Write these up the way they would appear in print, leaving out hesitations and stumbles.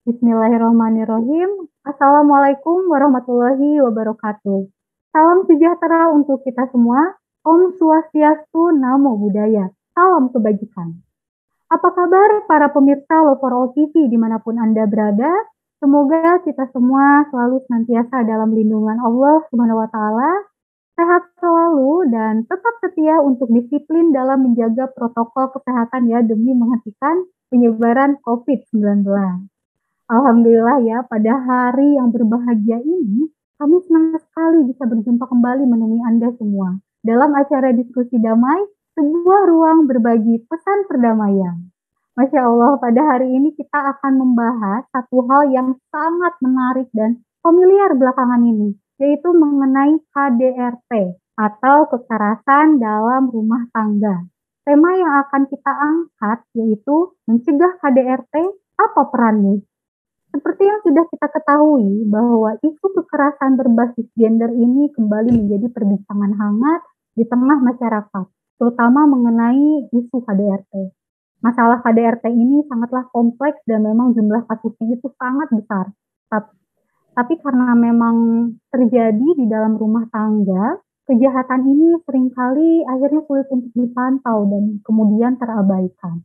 Bismillahirrahmanirrahim. Assalamualaikum warahmatullahi wabarakatuh. Salam sejahtera untuk kita semua. Om Swastiastu, Namo Buddhaya. Salam kebajikan. Apa kabar para pemirsa Lover All TV dimanapun Anda berada? Semoga kita semua selalu senantiasa dalam lindungan Allah Subhanahu wa Ta'ala, sehat selalu dan tetap setia untuk disiplin dalam menjaga protokol kesehatan ya demi menghentikan penyebaran COVID-19. Alhamdulillah ya, pada hari yang berbahagia ini, kami senang sekali bisa berjumpa kembali menemui Anda semua dalam acara diskusi damai, sebuah ruang berbagi pesan perdamaian. Masya Allah, pada hari ini kita akan membahas satu hal yang sangat menarik dan familiar belakangan ini, yaitu mengenai KDRT atau kekerasan dalam rumah tangga. Tema yang akan kita angkat yaitu mencegah KDRT, apa perannya? Seperti yang sudah kita ketahui bahwa isu kekerasan berbasis gender ini kembali menjadi perbincangan hangat di tengah masyarakat, terutama mengenai isu KDRT. Masalah KDRT ini sangatlah kompleks dan memang jumlah kasusnya itu sangat besar. Tapi karena memang terjadi di dalam rumah tangga, kejahatan ini seringkali akhirnya sulit untuk dipantau dan kemudian terabaikan.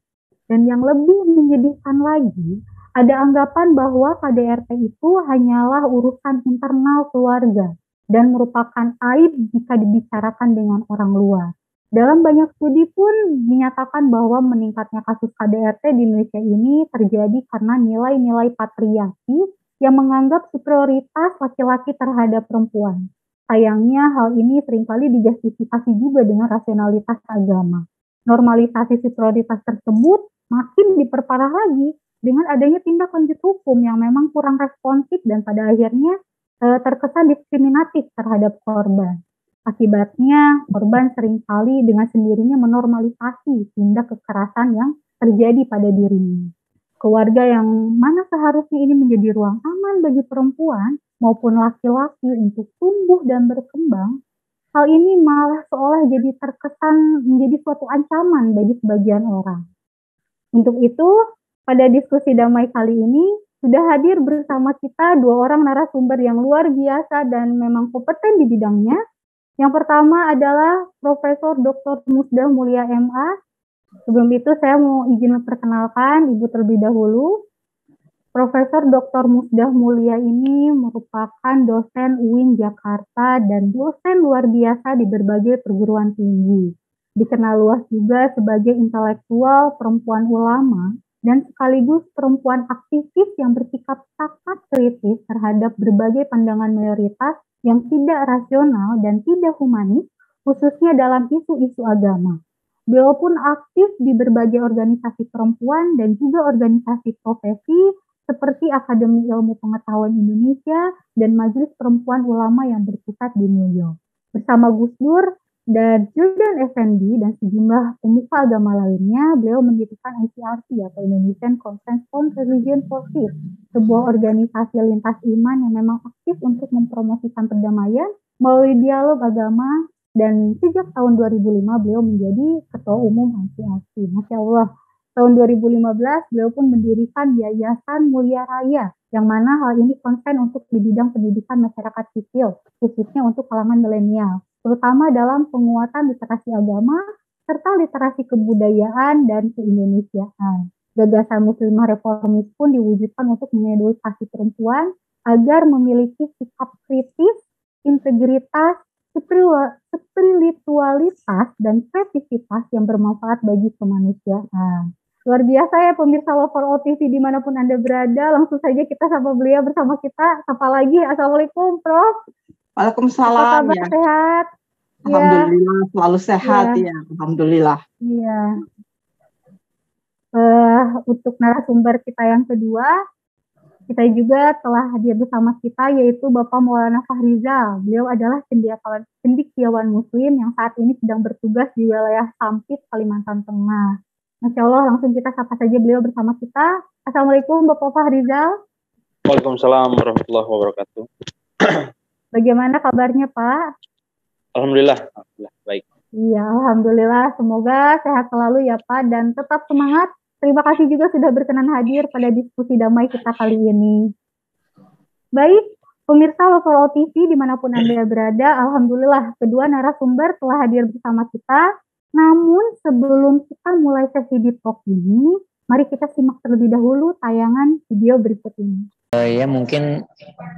Dan yang lebih menyedihkan lagi, ada anggapan bahwa KDRT itu hanyalah urusan internal keluarga dan merupakan aib jika dibicarakan dengan orang luar. Dalam banyak studi pun menyatakan bahwa meningkatnya kasus KDRT di Indonesia ini terjadi karena nilai-nilai patriarki yang menganggap superioritas laki-laki terhadap perempuan. Sayangnya hal ini seringkali dijustifikasi juga dengan rasionalitas agama. Normalisasi superioritas tersebut makin diperparah lagi dengan adanya tindak lanjut hukum yang memang kurang responsif dan pada akhirnya terkesan diskriminatif terhadap korban. Akibatnya, korban seringkali dengan sendirinya menormalisasi tindak kekerasan yang terjadi pada dirinya. Keluarga yang mana seharusnya ini menjadi ruang aman bagi perempuan maupun laki-laki untuk tumbuh dan berkembang, hal ini malah seolah jadi terkesan menjadi suatu ancaman bagi sebagian orang. Untuk itu, pada diskusi damai kali ini, sudah hadir bersama kita dua orang narasumber yang luar biasa dan memang kompeten di bidangnya. Yang pertama adalah Profesor Dr. Musdah Mulia MA. Sebelum itu saya mau izin memperkenalkan Ibu terlebih dahulu. Profesor Dr. Musdah Mulia ini merupakan dosen UIN Jakarta dan dosen luar biasa di berbagai perguruan tinggi. Dikenal luas juga sebagai intelektual perempuan ulama dan sekaligus perempuan aktivis yang bersikap sangat kritis terhadap berbagai pandangan mayoritas yang tidak rasional dan tidak humanis, khususnya dalam isu-isu agama. Beliau pun aktif di berbagai organisasi perempuan dan juga organisasi profesi seperti Akademi Ilmu Pengetahuan Indonesia dan Majelis Perempuan Ulama yang berpusat di New York. Bersama Gus Dur dan Jordan Effendi dan sejumlah pemuka agama lainnya, beliau mendirikan ICRC atau Indonesian Conference on Religion for Peace, sebuah organisasi lintas iman yang memang aktif untuk mempromosikan perdamaian melalui dialog agama, dan sejak tahun 2005 beliau menjadi ketua umum ICRC. Masya Allah, tahun 2015 beliau pun mendirikan Yayasan Mulia Raya, yang mana hal ini konsen untuk di bidang pendidikan masyarakat sipil, khususnya untuk kalangan milenial, terutama dalam penguatan literasi agama, serta literasi kebudayaan dan keindonesiaan. Gagasan muslimah reformis pun diwujudkan untuk mengedukasi perempuan agar memiliki sikap kritis, integritas, spiritualitas, dan kreativitas yang bermanfaat bagi kemanusiaan. Luar biasa ya pemirsa Lover All TV dimanapun Anda berada. Langsung saja kita sapa beliau bersama kita. Sapa lagi. Assalamualaikum Prof. Waalaikumsalam. Apa kabar, sehat? Alhamdulillah, ya. Selalu sehat ya. Alhamdulillah. Iya. Untuk narasumber kita yang kedua, kita juga telah hadir bersama kita yaitu Bapak Maulana Fahrizal. Beliau adalah cendekiawan Muslim yang saat ini sedang bertugas di wilayah Sampit, Kalimantan Tengah. Masya Allah, langsung kita sapa saja beliau bersama kita. Assalamualaikum Bapak Fahrizal. Waalaikumsalam warahmatullahi wabarakatuh. Bagaimana kabarnya Pak? Alhamdulillah, baik. Iya, alhamdulillah. Semoga sehat selalu ya Pak dan tetap semangat Terima kasih juga sudah berkenan hadir pada diskusi damai kita kali ini. Baik, pemirsa Lokal TV dimanapun Anda berada, alhamdulillah kedua narasumber telah hadir bersama kita. Namun sebelum kita mulai sesi deep talk ini, mari kita simak terlebih dahulu tayangan video berikut ini. Ya mungkin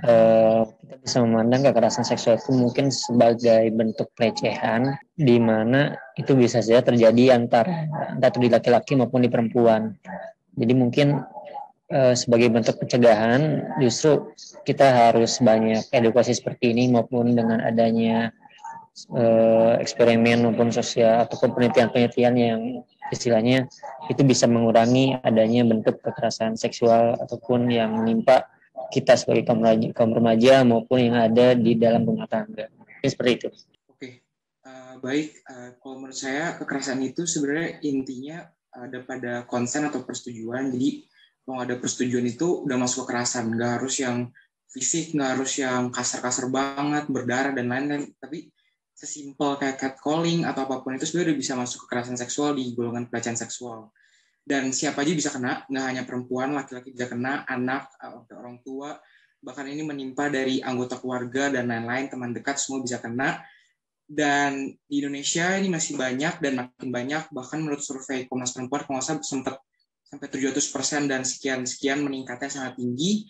kita bisa memandang kekerasan seksual itu mungkin sebagai bentuk pelecehan, di mana itu bisa saja terjadi entah di laki-laki maupun di perempuan. Jadi mungkin sebagai bentuk pencegahan justru kita harus banyak edukasi seperti ini, maupun dengan adanya eksperimen maupun sosial ataupun penelitian-penelitian yang istilahnya itu bisa mengurangi adanya bentuk kekerasan seksual ataupun yang menimpa kita sebagai kaum remaja maupun yang ada di dalam rumah tangga. Seperti itu. Oke, baik. Kalau menurut saya kekerasan itu sebenarnya intinya ada pada konsen atau persetujuan. Jadi kalau ada persetujuan itu udah masuk kekerasan. Nggak harus yang fisik, nggak harus yang kasar-kasar banget, berdarah dan lain-lain. Tapi sesimpel kayak catcalling atau apapun itu sebenarnya udah bisa masuk kekerasan seksual di golongan pelecehan seksual. Dan siapa aja bisa kena, nggak hanya perempuan, laki-laki bisa kena, anak, orang tua, bahkan ini menimpa dari anggota keluarga dan lain-lain, teman dekat semua bisa kena. Dan di Indonesia ini masih banyak dan makin banyak, bahkan menurut survei Komnas Perempuan, kalau nggak salah sempat sampai 700% dan sekian meningkatnya sangat tinggi.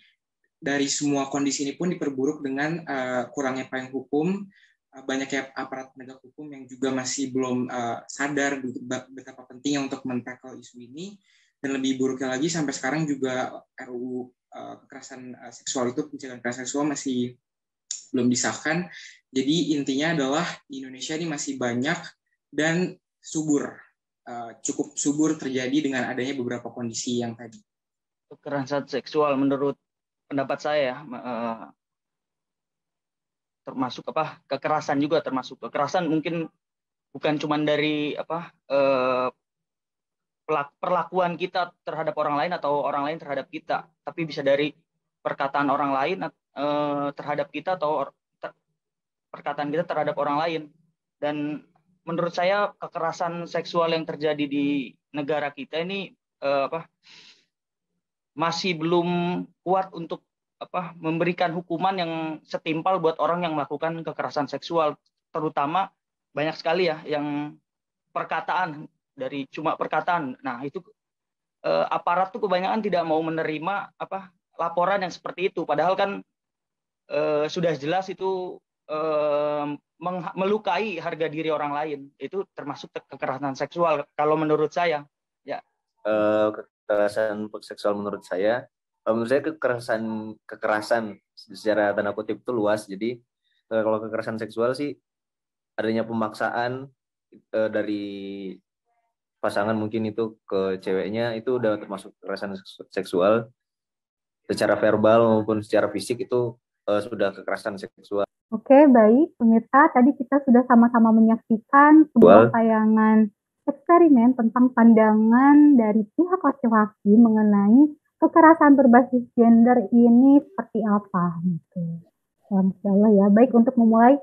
Dari semua kondisi ini pun diperburuk dengan kurangnya payung hukum, banyaknya aparat penegak hukum yang juga masih belum sadar betapa pentingnya untuk men-tackle isu ini. Dan lebih buruknya lagi, sampai sekarang juga RUU kekerasan seksual itu, pencegahan kekerasan seksual masih belum disahkan. Jadi intinya adalah di Indonesia ini masih banyak dan subur, cukup subur terjadi dengan adanya beberapa kondisi yang tadi. Kekerasan seksual menurut pendapat saya termasuk kekerasan juga termasuk. Kekerasan mungkin bukan cuma dari perlakuan kita terhadap orang lain atau orang lain terhadap kita, tapi bisa dari perkataan orang lain terhadap kita atau perkataan kita terhadap orang lain. Dan menurut saya kekerasan seksual yang terjadi di negara kita ini masih belum kuat untuk memberikan hukuman yang setimpal buat orang yang melakukan kekerasan seksual. Terutama banyak sekali ya yang perkataan, dari cuma perkataan. Nah itu aparat tuh kebanyakan tidak mau menerima laporan yang seperti itu. Padahal kan sudah jelas itu melukai harga diri orang lain. Itu termasuk kekerasan seksual kalau menurut saya. Ya. Kekerasan seksual menurut saya kekerasan secara tanda kutip itu luas. Jadi kalau kekerasan seksual sih adanya pemaksaan dari pasangan mungkin itu ke ceweknya, itu udah termasuk kekerasan seksual. Secara verbal maupun secara fisik itu sudah kekerasan seksual. Oke, baik pemirsa, tadi kita sudah sama-sama menyaksikan sebuah tayangan eksperimen tentang pandangan dari pihak laki-laki mengenai kekerasan berbasis gender ini seperti apa gitu. Insyaallah ya. Baik, untuk memulai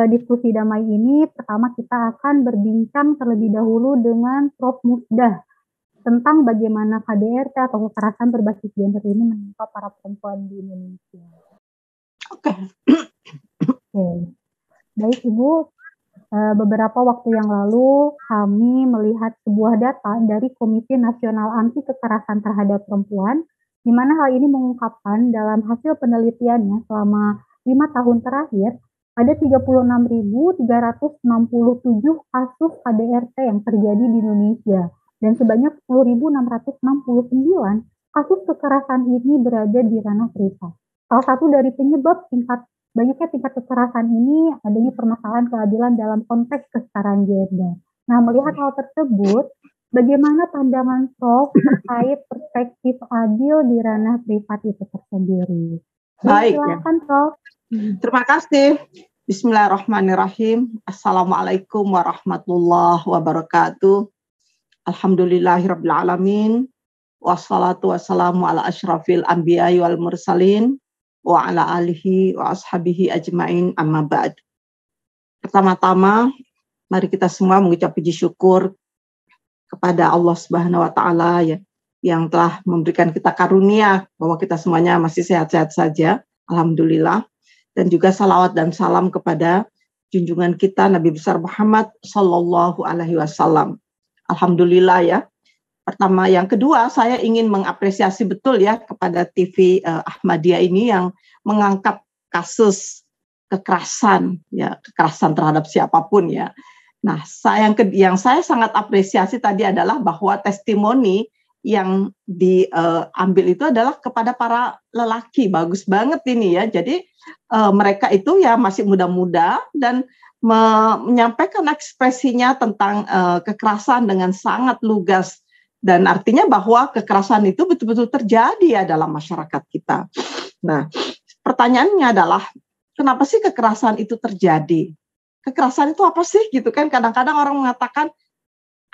diskusi damai ini, pertama kita akan berbincang terlebih dahulu dengan Prof. Musdah tentang bagaimana KDRT atau kekerasan berbasis gender ini menimpa para perempuan di Indonesia. Oke. Baik Ibu, beberapa waktu yang lalu kami melihat sebuah data dari Komisi Nasional Anti Kekerasan Terhadap Perempuan, di mana hal ini mengungkapkan dalam hasil penelitiannya selama 5 tahun terakhir, ada 36.367 kasus KDRT yang terjadi di Indonesia, dan sebanyak 10.669 kasus kekerasan ini berada di ranah privat. Salah satu dari penyebab banyaknya tingkat kekerasan ini adanya permasalahan keadilan dalam konteks kesetaraan gender. Nah, melihat hal tersebut, bagaimana pandangan Prof terkait perspektif adil di ranah privat itu tersendiri? Baik, silakan Prof. Terima kasih. Bismillahirrahmanirrahim. Assalamualaikum warahmatullahi wabarakatuh. Alhamdulillahirabbil alamin. Wassalatu wassalamu ala asyrafil anbiya'i wal mursalin wa ala alihi wa ashabihi ajmain, amma ba'd. Pertama-tama, mari kita semua mengucap puji syukur kepada Allah Subhanahu wa taala ya, yang telah memberikan kita karunia bahwa kita semuanya masih sehat-sehat saja, alhamdulillah. Dan juga salawat dan salam kepada junjungan kita Nabi besar Muhammad Sallallahu Alaihi Wasallam. Alhamdulillah ya. Pertama, yang kedua, saya ingin mengapresiasi betul ya kepada TV Ahmadiyah ini yang mengangkat kasus kekerasan, ya kekerasan terhadap siapapun ya. Nah, yang saya sangat apresiasi tadi adalah bahwa testimoni yang diambil itu adalah kepada para lelaki. Bagus banget ini ya. Jadi mereka itu ya masih muda-muda dan menyampaikan ekspresinya tentang kekerasan dengan sangat lugas. Dan artinya bahwa kekerasan itu betul-betul terjadi ya dalam masyarakat kita. Nah, pertanyaannya adalah kenapa sih kekerasan itu terjadi? Kekerasan itu apa sih gitu kan? Kadang-kadang orang mengatakan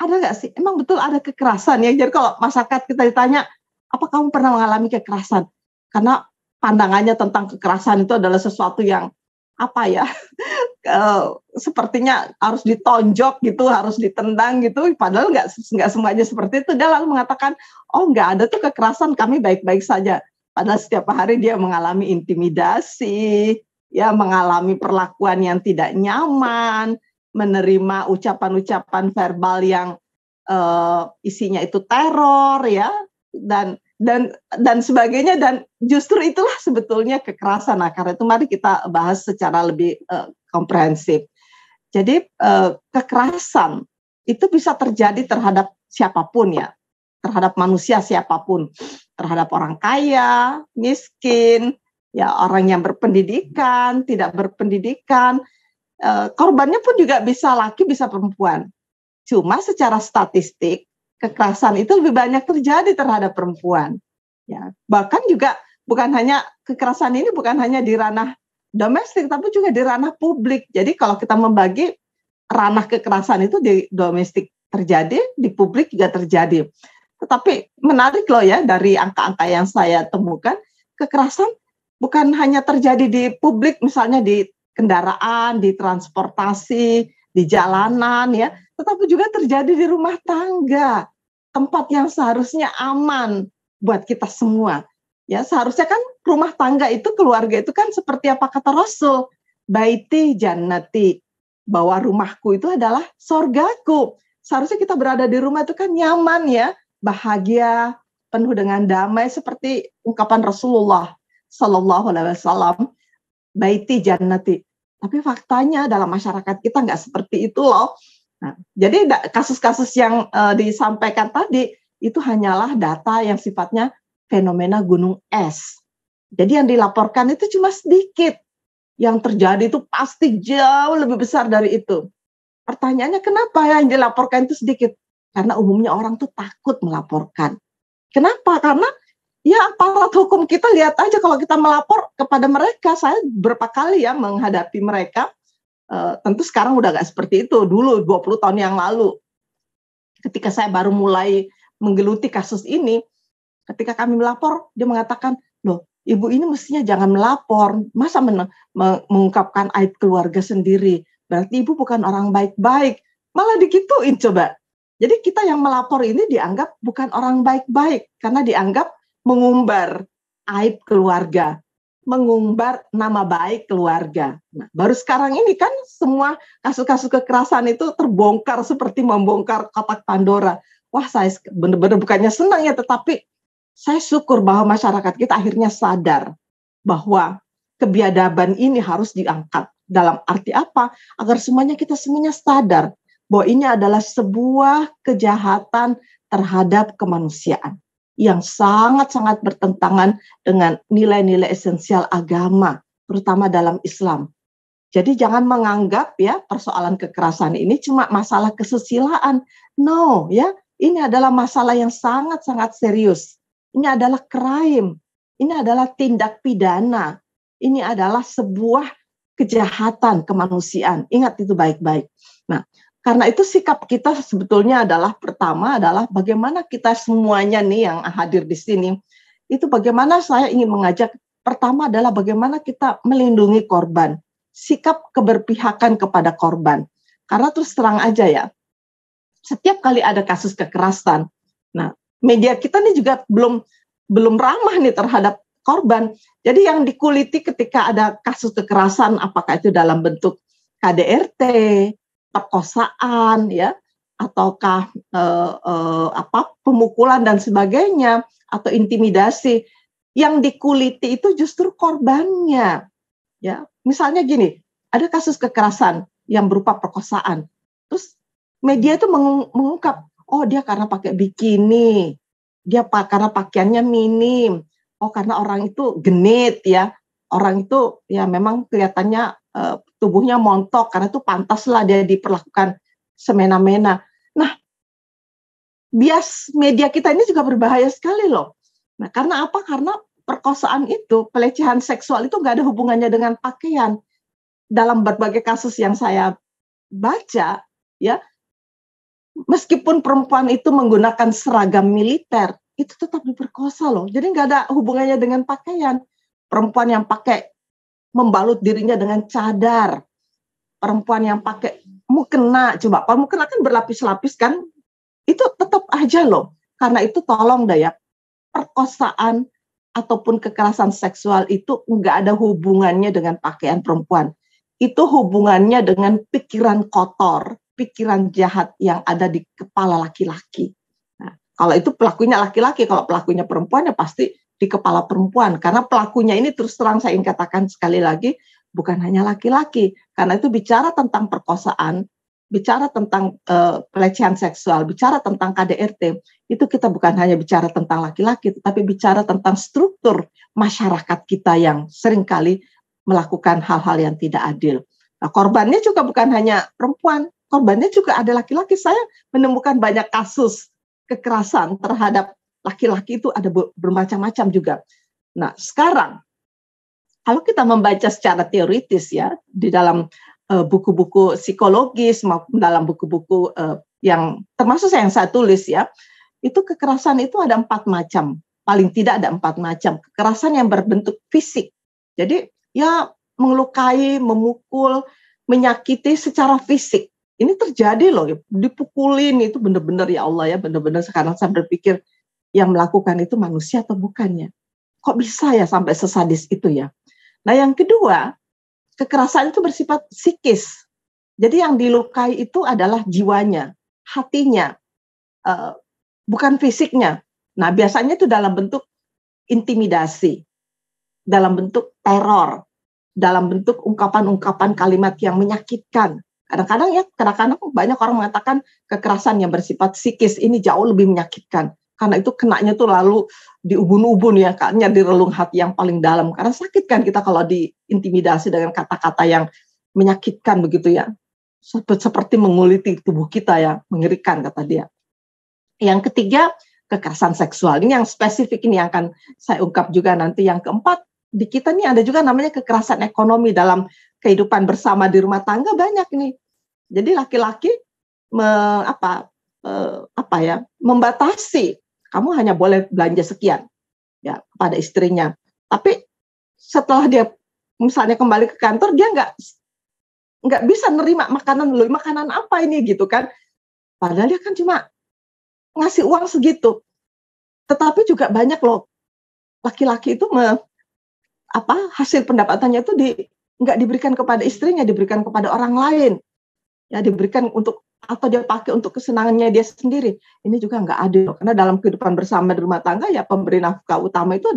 ada nggak sih? Emang betul ada kekerasan ya? Jadi kalau masyarakat kita ditanya, apa kamu pernah mengalami kekerasan? Karena pandangannya tentang kekerasan itu adalah sesuatu yang apa ya? Sepertinya harus ditonjok gitu, harus ditendang gitu. Padahal nggak semuanya seperti itu. Dia lalu mengatakan, oh nggak ada tuh kekerasan, kami baik-baik saja. Padahal setiap hari dia mengalami intimidasi, ya mengalami perlakuan yang tidak nyaman, menerima ucapan-ucapan verbal yang isinya itu teror ya dan sebagainya, dan justru itulah sebetulnya kekerasan. Nah, karena itu mari kita bahas secara lebih komprehensif. Jadi kekerasan itu bisa terjadi terhadap siapapun ya, terhadap manusia siapapun, terhadap orang kaya, miskin, ya orang yang berpendidikan, tidak berpendidikan. Korbannya pun juga bisa laki, bisa perempuan. Cuma secara statistik kekerasan itu lebih banyak terjadi terhadap perempuan. Ya, bahkan juga bukan hanya kekerasan ini bukan hanya di ranah domestik, tapi juga di ranah publik. Jadi kalau kita membagi ranah kekerasan itu di domestik terjadi, di publik juga terjadi. Tetapi menarik loh ya, dari angka-angka yang saya temukan, kekerasan bukan hanya terjadi di publik, misalnya di kendaraan, di transportasi, di jalanan ya, tetapi juga terjadi di rumah tangga, tempat yang seharusnya aman buat kita semua. Ya, seharusnya kan rumah tangga itu, keluarga itu kan seperti apa kata Rasul, baiti jannati, bahwa rumahku itu adalah sorgaku. Seharusnya kita berada di rumah itu kan nyaman ya, bahagia, penuh dengan damai, seperti ungkapan Rasulullah Sallallahu Alaihi Wasallam, baiti jannati. Tapi faktanya dalam masyarakat kita nggak seperti itu loh. Nah, jadi kasus-kasus yang disampaikan tadi itu hanyalah data yang sifatnya fenomena gunung es. Jadi yang dilaporkan itu cuma sedikit. Yang terjadi itu pasti jauh lebih besar dari itu. Pertanyaannya kenapa yang dilaporkan itu sedikit? Karena umumnya orang tuh takut melaporkan. Kenapa? Karena ya aparat hukum kita, lihat aja kalau kita melapor kepada mereka. Saya berapa kali ya menghadapi mereka. Tentu sekarang udah gak seperti itu. Dulu 20 tahun yang lalu, ketika saya baru mulai menggeluti kasus ini, ketika kami melapor, dia mengatakan, loh ibu ini mestinya jangan melapor. Masa mengungkapkan aib keluarga sendiri? Berarti ibu bukan orang baik-baik. Malah digituin coba. Jadi kita yang melapor ini dianggap bukan orang baik-baik. Karena dianggap mengumbar aib keluarga, mengumbar nama baik keluarga. Nah, baru sekarang ini kan semua kasus-kasus kekerasan itu terbongkar seperti membongkar kotak Pandora. Wah, saya benar-benar bukannya senang ya, tetapi saya syukur bahwa masyarakat kita akhirnya sadar bahwa kebiadaban ini harus diangkat. Dalam arti apa? Agar kita semuanya sadar bahwa ini adalah sebuah kejahatan terhadap kemanusiaan yang sangat-sangat bertentangan dengan nilai-nilai esensial agama, terutama dalam Islam. Jadi jangan menganggap ya persoalan kekerasan ini cuma masalah kesusilaan. No, ya, ini adalah masalah yang sangat-sangat serius. Ini adalah crime. Ini adalah tindak pidana. Ini adalah sebuah kejahatan kemanusiaan. Ingat itu baik-baik. Nah, karena itu sikap kita sebetulnya adalah, pertama adalah bagaimana kita semuanya nih yang hadir di sini, itu bagaimana saya ingin mengajak, pertama adalah bagaimana kita melindungi korban, sikap keberpihakan kepada korban. Karena terus terang aja ya, setiap kali ada kasus kekerasan, nah media kita nih juga belum ramah nih terhadap korban. Jadi yang dikuliti ketika ada kasus kekerasan, apakah itu dalam bentuk KDRT, perkosaan, ya, ataukah pemukulan dan sebagainya, atau intimidasi, yang dikuliti itu justru korbannya. Ya, misalnya gini, ada kasus kekerasan yang berupa perkosaan, terus media itu mengungkap, oh dia karena pakai bikini, dia karena pakaiannya minim, oh karena orang itu genit ya, orang itu ya memang kelihatannya tubuhnya montok, karena itu pantaslah dia diperlakukan semena-mena. Nah, bias media kita ini juga berbahaya sekali loh. Nah, karena apa? Karena perkosaan itu, pelecehan seksual itu nggak ada hubungannya dengan pakaian. Dalam berbagai kasus yang saya baca, ya, meskipun perempuan itu menggunakan seragam militer, itu tetap diperkosa loh. Jadi nggak ada hubungannya dengan pakaian. Perempuan yang pakai membalut dirinya dengan cadar, perempuan yang pakai mukena, coba mukena kan berlapis-lapis kan, itu tetap aja loh. Karena itu tolong deh ya, perkosaan ataupun kekerasan seksual itu nggak ada hubungannya dengan pakaian perempuan. Itu hubungannya dengan pikiran kotor, pikiran jahat yang ada di kepala laki-laki. Nah, kalau itu pelakunya laki-laki, kalau pelakunya perempuan ya pasti di kepala perempuan. Karena pelakunya ini terus terang saya ingin katakan sekali lagi, bukan hanya laki-laki. Karena itu bicara tentang perkosaan, bicara tentang pelecehan seksual, bicara tentang KDRT, itu kita bukan hanya bicara tentang laki-laki, tetapi bicara tentang struktur masyarakat kita yang seringkali melakukan hal-hal yang tidak adil. Nah, korbannya juga bukan hanya perempuan, korbannya juga ada laki-laki. Saya menemukan banyak kasus kekerasan terhadap laki-laki itu ada bermacam-macam juga. Nah, sekarang kalau kita membaca secara teoritis ya, di dalam buku-buku psikologis maupun dalam buku-buku yang termasuk yang saya tulis ya, itu kekerasan itu ada 4 macam, paling tidak ada 4 macam. Kekerasan yang berbentuk fisik, jadi ya melukai, memukul, menyakiti secara fisik. Ini terjadi loh, dipukulin itu benar-benar ya Allah ya, benar-benar sekarang saya berpikir yang melakukan itu manusia atau bukannya. Kok bisa ya sampai sesadis itu ya? Nah yang kedua, kekerasan itu bersifat psikis. Jadi yang dilukai itu adalah jiwanya, hatinya, bukan fisiknya. Nah biasanya itu dalam bentuk intimidasi, dalam bentuk teror, dalam bentuk ungkapan-ungkapan kalimat yang menyakitkan. Kadang-kadang banyak orang mengatakan kekerasan yang bersifat psikis ini jauh lebih menyakitkan. Karena itu kenanya tuh lalu di ubun-ubun ya, kayaknya di relung hati yang paling dalam. Karena sakit kan kita kalau diintimidasi dengan kata-kata yang menyakitkan begitu ya. Seperti menguliti tubuh kita ya, mengerikan kata dia. Yang ketiga, kekerasan seksual. Ini yang spesifik, ini yang akan saya ungkap juga nanti. Yang keempat, di kita nih ada juga namanya kekerasan ekonomi dalam kehidupan bersama di rumah tangga banyak nih. Jadi laki-laki membatasi, kamu hanya boleh belanja sekian ya kepada istrinya. Tapi setelah dia misalnya kembali ke kantor, dia nggak bisa nerima makanan apa ini gitu kan. Padahal dia kan cuma ngasih uang segitu. Tetapi juga banyak loh laki-laki itu hasil pendapatannya itu nggak diberikan kepada istrinya, diberikan kepada orang lain. Ya diberikan atau dia pakai untuk kesenangannya dia sendiri. Ini juga nggak adil, karena dalam kehidupan bersama di rumah tangga ya pemberi nafkah utama itu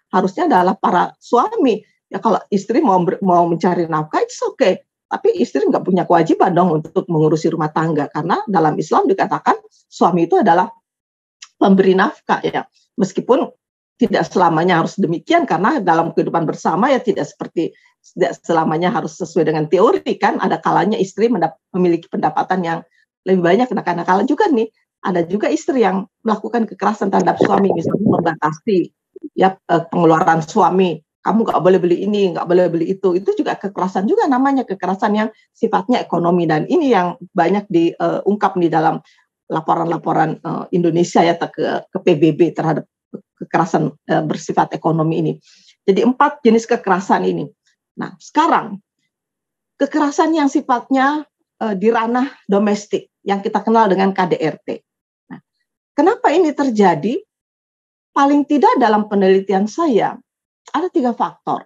harusnya adalah para suami. Ya kalau istri mau mencari nafkah itu oke, tapi istri nggak punya kewajiban dong untuk mengurusi rumah tangga, karena dalam Islam dikatakan suami itu adalah pemberi nafkah ya. Meskipun tidak selamanya harus demikian, karena dalam kehidupan bersama ya tidak selamanya harus sesuai dengan teori kan. Ada kalanya istri memiliki pendapatan yang lebih banyak, karena kala juga nih ada juga istri yang melakukan kekerasan terhadap suami, misalnya membatasi ya pengeluaran suami, kamu nggak boleh beli ini, nggak boleh beli itu juga kekerasan juga, namanya kekerasan yang sifatnya ekonomi. Dan ini yang banyak diungkap di dalam laporan-laporan Indonesia ya ke PBB terhadap kekerasan bersifat ekonomi ini. Jadi 4 jenis kekerasan ini. Nah, sekarang kekerasan yang sifatnya di ranah domestik yang kita kenal dengan KDRT. Nah, Kenapa ini terjadi? Paling tidak dalam penelitian saya, ada 3 faktor.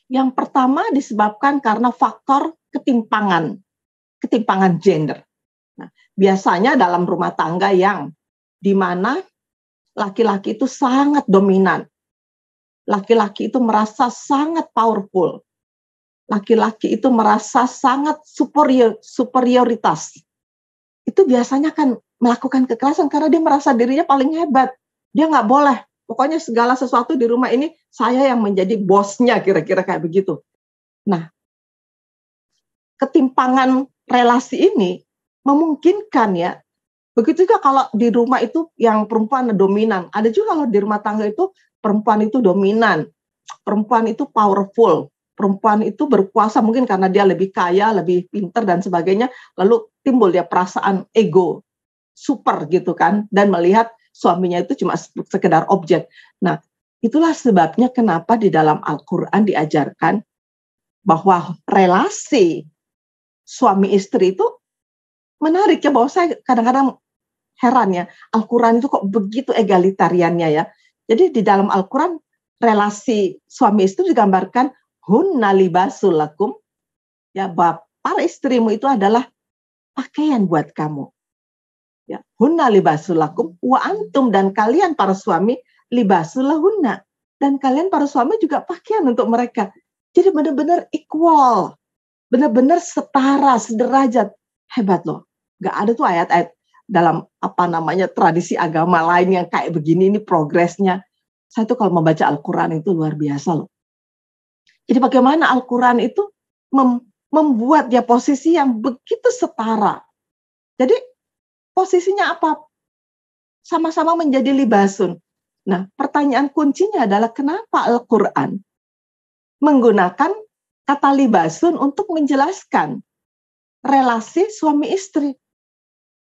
Yang pertama disebabkan karena faktor ketimpangan gender. Nah, biasanya dalam rumah tangga yang di mana laki-laki itu sangat dominan, laki-laki itu merasa sangat powerful, laki-laki itu merasa sangat superioritas, itu biasanya kan melakukan kekerasan karena dia merasa dirinya paling hebat. Dia nggak boleh, pokoknya segala sesuatu di rumah ini saya yang menjadi bosnya, kira-kira kayak begitu. Nah, ketimpangan relasi ini memungkinkan ya. Begitu juga kalau di rumah itu yang perempuan dominan. Ada juga kalau di rumah tangga itu perempuan itu dominan. Perempuan itu powerful. Perempuan itu berkuasa mungkin karena dia lebih kaya, lebih pintar dan sebagainya. Lalu timbul dia perasaan ego, super gitu kan. Dan melihat suaminya itu cuma sekedar objek. Nah, itulah sebabnya kenapa di dalam Al-Quran diajarkan bahwa relasi suami istri itu menarik ya, bahwa saya kadang-kadang heran ya, Al-Quran itu kok begitu egalitariannya ya. Jadi di dalam Al-Quran relasi suami istri digambarkan hunna libasul lakum, ya, bahwa para istrimu itu adalah pakaian buat kamu. Ya, hunna libasul lakum wa antum, dan kalian para suami libasul lahunna, dan kalian para suami juga pakaian untuk mereka. Jadi benar-benar equal, benar-benar setara, sederajat. Hebat loh. Gak ada tuh ayat-ayat dalam tradisi agama lain yang kayak begini, ini progresnya. Saya tuh kalau membaca Al-Quran itu luar biasa loh. Jadi bagaimana Al-Quran itu membuat dia posisi yang begitu setara. Jadi posisinya apa? Sama-sama menjadi libasun. Nah, pertanyaan kuncinya adalah kenapa Al-Quran menggunakan kata libasun untuk menjelaskan relasi suami istri.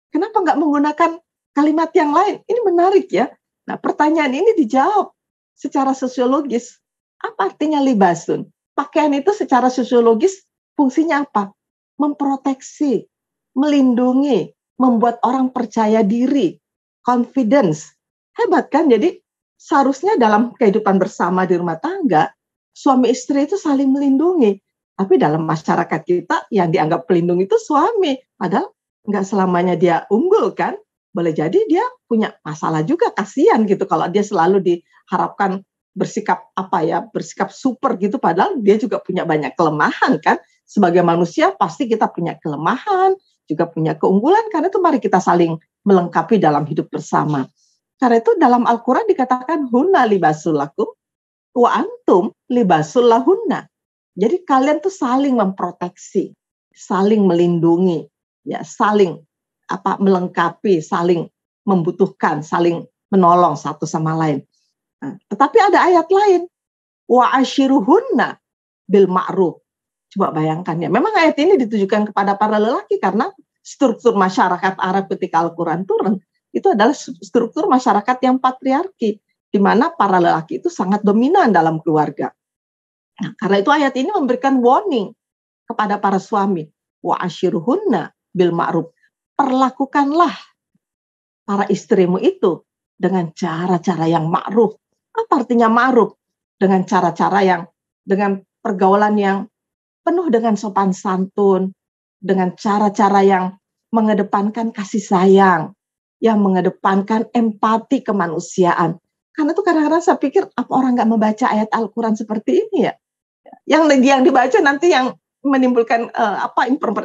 Kenapa nggak menggunakan kalimat yang lain? Ini menarik ya. Nah, pertanyaan ini dijawab secara sosiologis. Apa artinya libasun? Pakaian itu secara sosiologis fungsinya apa? Memproteksi, melindungi, membuat orang percaya diri, confidence. Hebat kan? Jadi seharusnya dalam kehidupan bersama di rumah tangga, suami istri itu saling melindungi. Tapi dalam masyarakat kita yang dianggap pelindung itu suami. Padahal nggak selamanya dia unggul kan. Boleh jadi dia punya masalah juga, kasihan gitu kalau dia selalu diharapkan bersikap bersikap super gitu. Padahal dia juga punya banyak kelemahan kan. Sebagai manusia pasti kita punya kelemahan, juga punya keunggulan. Karena itu mari kita saling melengkapi dalam hidup bersama. Karena itu dalam Al-Quran dikatakan hunna libasul lakum wa antum libasul lahunna. Jadi kalian tuh saling memproteksi, saling melindungi, ya, saling melengkapi, saling membutuhkan, saling menolong satu sama lain. Nah, tetapi ada ayat lain, wa ashiruhunna bil ma'ruf. Coba bayangkan ya, memang ayat ini ditujukan kepada para lelaki karena struktur masyarakat Arab ketika Al-Quran turun itu adalah struktur masyarakat yang patriarki, di mana para lelaki itu sangat dominan dalam keluarga. Nah, karena itu ayat ini memberikan warning kepada para suami. Wa ashiruhunna bil ma'ruf. Perlakukanlah para istrimu itu dengan cara-cara yang ma'ruf. Apa artinya ma'ruf? Dengan cara-cara dengan pergaulan yang penuh dengan sopan santun, dengan cara-cara yang mengedepankan kasih sayang, yang mengedepankan empati kemanusiaan. Karena itu kadang-kadang saya pikir, apa orang nggak membaca ayat Al-Quran seperti ini ya? Yang dibaca nanti yang menimbulkan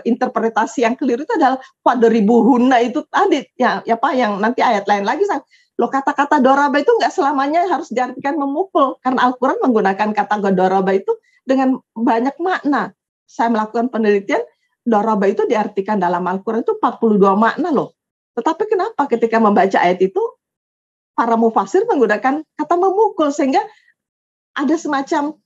interpretasi yang keliru itu adalah wadribuhunna itu tadi yang nanti ayat lain lagi kata-kata doraba itu nggak selamanya harus diartikan memukul, karena Al-Quran menggunakan kata doraba itu dengan banyak makna. Saya melakukan penelitian, doraba itu diartikan dalam Al-Quran itu 42 makna loh. Tetapi kenapa ketika membaca ayat itu para mufasir menggunakan kata memukul, sehingga ada semacam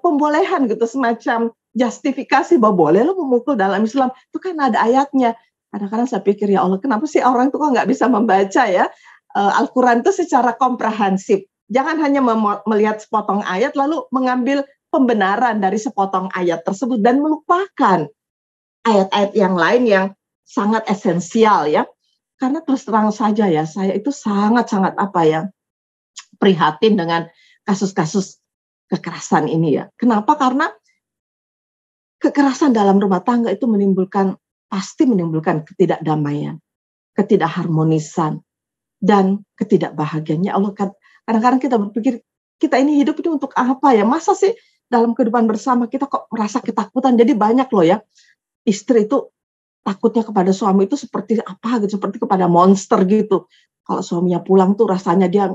pembolehan gitu, semacam justifikasi bahwa boleh lo memukul dalam Islam. Itu kan ada ayatnya. Kadang-kadang saya pikir, ya Allah, kenapa sih orang itu kok nggak bisa membaca ya Al-Quran itu secara komprehensif. Jangan hanya melihat sepotong ayat lalu mengambil pembenaran dari sepotong ayat tersebut dan melupakan ayat-ayat yang lain yang sangat esensial ya. karena terus terang saja ya, saya itu sangat-sangat prihatin dengan kasus-kasus kekerasan ini ya. Kenapa? Karena kekerasan dalam rumah tangga itu pasti menimbulkan ketidakdamaian, ketidakharmonisan, dan ketidakbahagiaan. Ya Allah, kadang-kadang kita berpikir, kita ini hidup itu untuk apa ya? Masa sih dalam kehidupan bersama kita kok merasa ketakutan? Jadi banyak loh ya, istri itu takutnya kepada suami itu seperti apa gitu, seperti kepada monster gitu. Kalau suaminya pulang tuh rasanya dia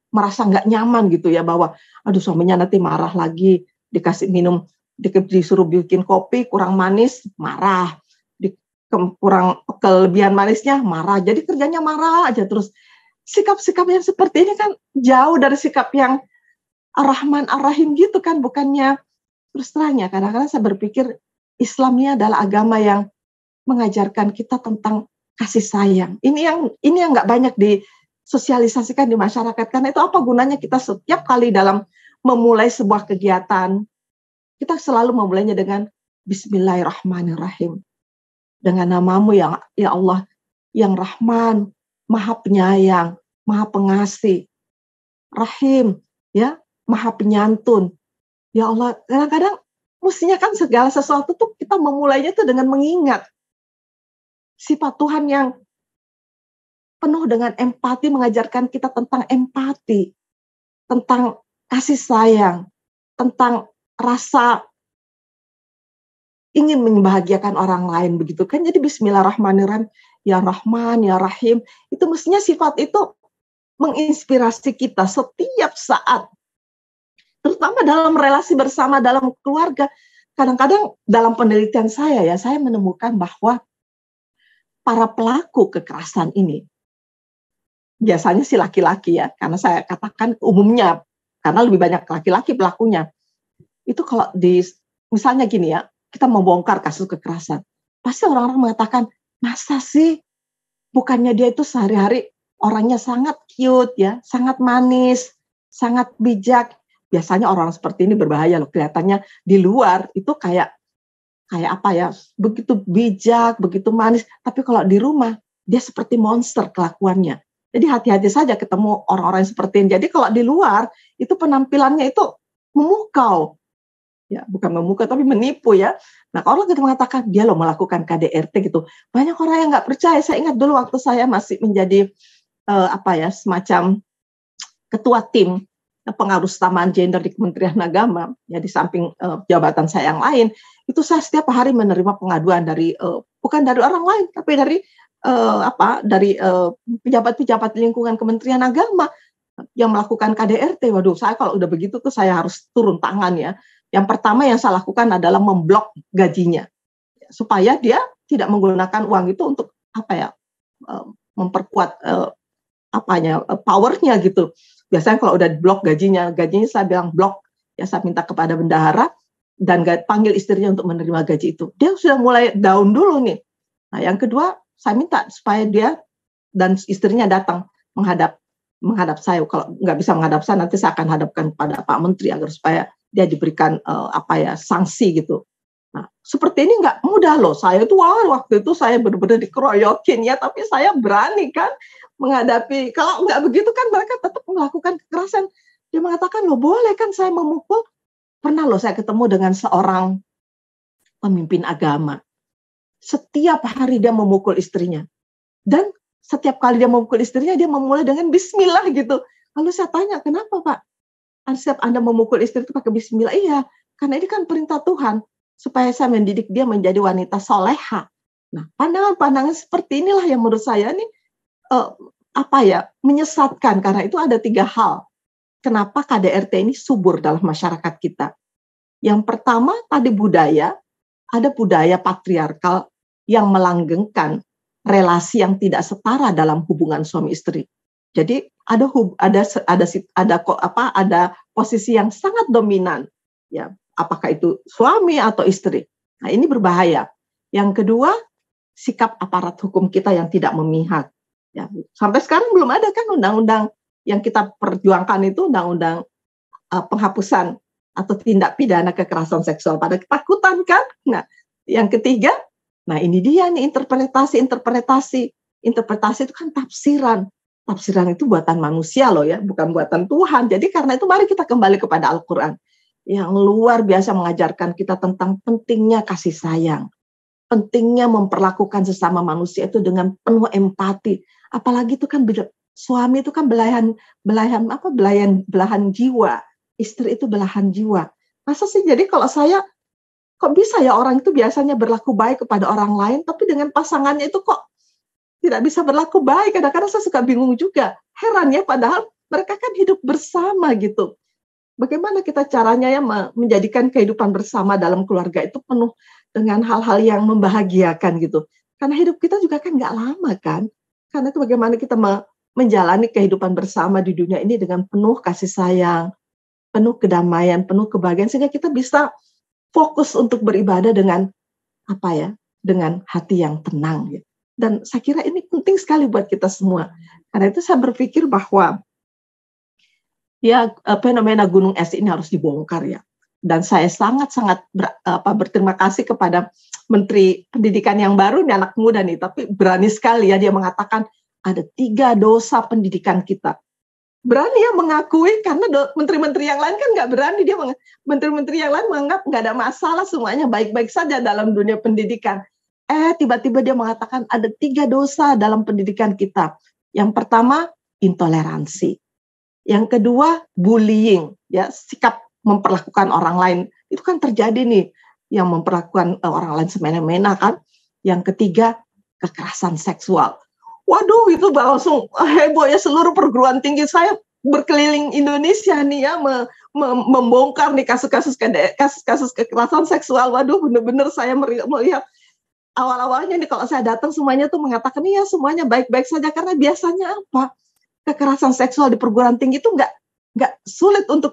merasa nggak nyaman gitu ya, bahwa aduh suaminya nanti marah lagi, dikasih minum, disuruh bikin kopi kurang manis, marah, kurang kelebihan manisnya, marah. Jadi kerjanya marah aja terus. Sikap-sikap yang seperti ini kan jauh dari sikap yang Ar-Rahman Ar-Rahim gitu kan, bukannya. Terus terangnya kadang-kadang saya berpikir Islam ini adalah agama yang mengajarkan kita tentang kasih sayang. Ini yang nggak banyak disosialisasikan di masyarakat. Karena itu apa gunanya kita setiap kali dalam memulai sebuah kegiatan, kita selalu memulainya dengan Bismillahirrahmanirrahim. Dengan namamu ya Allah, yang Rahman, Maha Penyayang, Maha Pengasih, Rahim, ya, Maha Penyantun. Ya Allah, kadang-kadang mestinya kan segala sesuatu tuh kita memulainya tuh dengan mengingat sifat Tuhan yang penuh dengan empati, mengajarkan kita tentang empati, tentang kasih sayang, tentang rasa ingin membahagiakan orang lain, begitu kan. Jadi Bismillahirrahmanirrahim, ya Rahman, ya Rahim, itu mestinya sifat itu menginspirasi kita setiap saat, terutama dalam relasi bersama, dalam keluarga. Kadang-kadang dalam penelitian saya menemukan bahwa para pelaku kekerasan ini biasanya si laki-laki ya, karena saya katakan umumnya, karena lebih banyak laki-laki pelakunya. Itu kalau misalnya gini ya, kita membongkar kasus kekerasan, pasti orang-orang mengatakan, masa sih, bukannya dia itu sehari-hari orangnya sangat cute ya, sangat manis, sangat bijak. Biasanya orang seperti ini berbahaya loh, kelihatannya di luar itu kayak apa ya, begitu bijak, begitu manis, tapi kalau di rumah dia seperti monster kelakuannya. Jadi hati-hati saja ketemu orang-orang seperti ini. Jadi kalau di luar itu penampilannya itu memukau, ya bukan memukau tapi menipu ya. Nah kalau kita mengatakan dia loh melakukan KDRT gitu, banyak orang yang nggak percaya. Saya ingat dulu waktu saya masih menjadi semacam ketua tim pengarus utamaan gender di Kementerian Agama, ya di samping jabatan saya yang lain, itu saya setiap hari menerima pengaduan dari bukan dari orang lain, tapi dari pejabat-pejabat lingkungan Kementerian Agama yang melakukan KDRT. Waduh, saya kalau udah begitu tuh saya harus turun tangan ya. Yang pertama yang saya lakukan adalah memblok gajinya, supaya dia tidak menggunakan uang itu untuk memperkuat powernya gitu. Biasanya kalau udah blok gajinya saya bilang blok, ya saya minta kepada bendahara dan panggil istrinya untuk menerima gaji itu. Dia sudah mulai down dulu nih. Nah yang kedua, saya minta supaya dia dan istrinya datang menghadap saya. Kalau nggak bisa menghadap saya, nanti saya akan hadapkan pada Pak Menteri agar supaya dia diberikan sanksi gitu. Nah seperti ini nggak mudah loh. Saya itu waktu itu saya benar-benar dikeroyokin ya, tapi saya berani kan menghadapi. Kalau nggak begitu kan mereka tetap melakukan kekerasan. Dia mengatakan, loh boleh kan saya memukul. Pernah loh saya ketemu dengan seorang pemimpin agama. Setiap hari dia memukul istrinya. Dan setiap kali dia memukul istrinya, dia memulai dengan bismillah gitu. Lalu saya tanya, kenapa Pak? Setiap Anda memukul istri itu pakai bismillah? Iya, karena ini kan perintah Tuhan. Supaya saya mendidik dia menjadi wanita soleha. Nah, pandangan-pandangan seperti inilah yang menurut saya nih, menyesatkan. Karena itu ada 3 hal. Kenapa KDRT ini subur dalam masyarakat kita? Yang pertama tadi budaya, ada budaya patriarkal yang melanggengkan relasi yang tidak setara dalam hubungan suami istri. Jadi ada posisi yang sangat dominan, ya apakah itu suami atau istri. Nah ini berbahaya. Yang kedua, sikap aparat hukum kita yang tidak memihak. Ya, sampai sekarang belum ada kan undang-undang yang kita perjuangkan itu undang-undang penghapusan atau tindak pidana kekerasan seksual, pada ketakutan kan. Nah, yang ketiga, nah ini dia nih interpretasi interpretasi itu kan tafsiran. Tafsiran itu buatan manusia loh ya, bukan buatan Tuhan. Jadi karena itu mari kita kembali kepada Al-Quran yang luar biasa mengajarkan kita tentang pentingnya kasih sayang, pentingnya memperlakukan sesama manusia itu dengan penuh empati. Apalagi itu kan suami itu kan belahan jiwa, istri itu belahan jiwa. Masa sih jadi kalau saya kok bisa ya orang itu biasanya berlaku baik kepada orang lain, tapi dengan pasangannya itu kok tidak bisa berlaku baik. Kadang-kadang saya suka bingung juga. Heran ya, padahal mereka kan hidup bersama gitu. Bagaimana kita caranya ya menjadikan kehidupan bersama dalam keluarga itu penuh dengan hal-hal yang membahagiakan gitu. Karena hidup kita juga kan nggak lama kan. Karena itu bagaimana kita menjalani kehidupan bersama di dunia ini dengan penuh kasih sayang, penuh kedamaian, penuh kebahagiaan, sehingga kita bisa fokus untuk beribadah dengan dengan hati yang tenang gitu. Dan saya kira ini penting sekali buat kita semua. Karena itu saya berpikir bahwa ya fenomena gunung es ini harus dibongkar ya. Dan saya sangat-sangat berterima kasih kepada Menteri Pendidikan yang baru, ini anak muda nih, tapi berani sekali ya dia mengatakan ada 3 dosa pendidikan kita. Berani ya mengakui, karena menteri-menteri yang lain kan nggak berani. Menteri-menteri yang lain menganggap nggak ada masalah, semuanya baik-baik saja dalam dunia pendidikan. Tiba-tiba dia mengatakan ada 3 dosa dalam pendidikan kita. Yang pertama, intoleransi. Yang kedua, bullying, ya, sikap memperlakukan orang lain. Itu kan terjadi nih, yang memperlakukan orang lain semena-mena kan. Yang ketiga, kekerasan seksual. Waduh, itu langsung heboh ya, seluruh perguruan tinggi saya berkeliling Indonesia nih ya, membongkar nih kasus-kasus kekerasan seksual. Waduh, benar-benar saya melihat awal-awalnya nih kalau saya datang semuanya tuh mengatakan iya semuanya baik-baik saja, karena biasanya apa, kekerasan seksual di perguruan tinggi itu nggak sulit untuk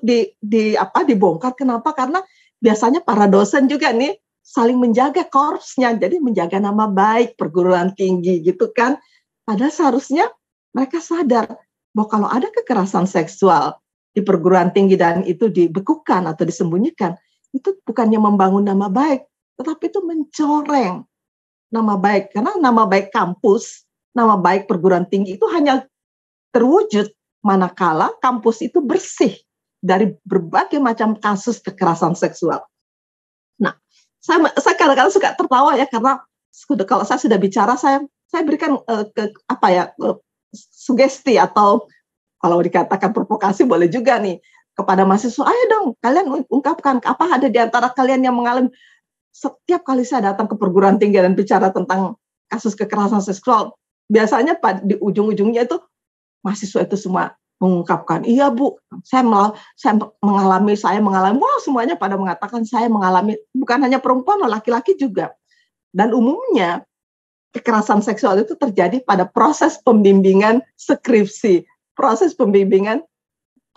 dibongkar. Kenapa? Karena biasanya para dosen juga nih saling menjaga korpsnya, jadi menjaga nama baik perguruan tinggi gitu kan. Padahal seharusnya mereka sadar bahwa kalau ada kekerasan seksual di perguruan tinggi dan itu dibekukan atau disembunyikan, itu bukannya membangun nama baik, tetapi itu mencoreng nama baik. Karena nama baik kampus, nama baik perguruan tinggi itu hanya terwujud manakala kampus itu bersih dari berbagai macam kasus kekerasan seksual. Nah, saya kadang-kadang suka tertawa ya, karena kalau saya sudah bicara, saya berikan sugesti atau kalau dikatakan provokasi boleh juga nih kepada mahasiswa. Ayo dong, kalian ungkapkan apa ada di antara kalian yang mengalami. Setiap kali saya datang ke perguruan tinggi dan bicara tentang kasus kekerasan seksual, biasanya di ujung-ujungnya itu mahasiswa itu semua mengungkapkan, iya Bu, saya mengalami, wah semuanya pada mengatakan saya mengalami, bukan hanya perempuan, laki-laki juga. Dan umumnya kekerasan seksual itu terjadi pada proses pembimbingan skripsi, proses pembimbingan,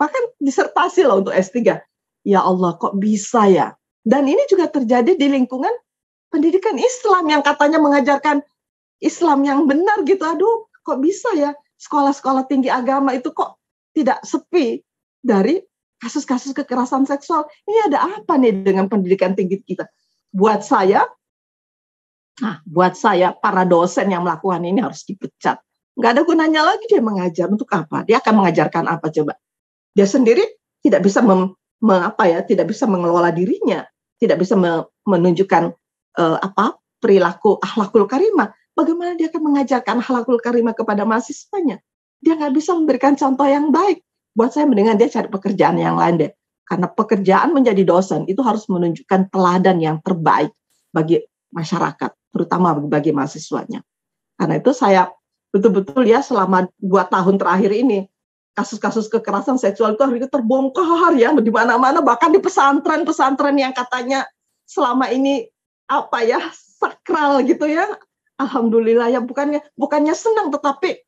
bahkan disertasi loh untuk S3. Ya Allah, kok bisa ya? Dan ini juga terjadi di lingkungan pendidikan Islam yang katanya mengajarkan Islam yang benar gitu. Aduh, kok bisa ya sekolah-sekolah tinggi agama itu kok tidak sepi dari kasus-kasus kekerasan seksual. Ini ada apa nih dengan pendidikan tinggi kita? Buat saya, para dosen yang melakukan ini harus dipecat. Nggak ada gunanya lagi dia mengajar. Untuk apa? Dia akan mengajarkan apa coba? Dia sendiri tidak bisa tidak bisa mengelola dirinya, tidak bisa menunjukkan perilaku akhlakul karimah. Bagaimana dia akan mengajarkan akhlakul karimah kepada mahasiswanya? Dia nggak bisa memberikan contoh yang baik. Buat saya mendingan dia cari pekerjaan yang lain deh. Karena pekerjaan menjadi dosen itu harus menunjukkan teladan yang terbaik bagi masyarakat, terutama bagi mahasiswanya. Karena itu saya betul-betul ya selama 2 tahun terakhir ini, kasus-kasus kekerasan seksual itu terbongkar ya di mana-mana, bahkan di pesantren-pesantren yang katanya selama ini sakral gitu ya. Alhamdulillah ya, bukannya senang, tetapi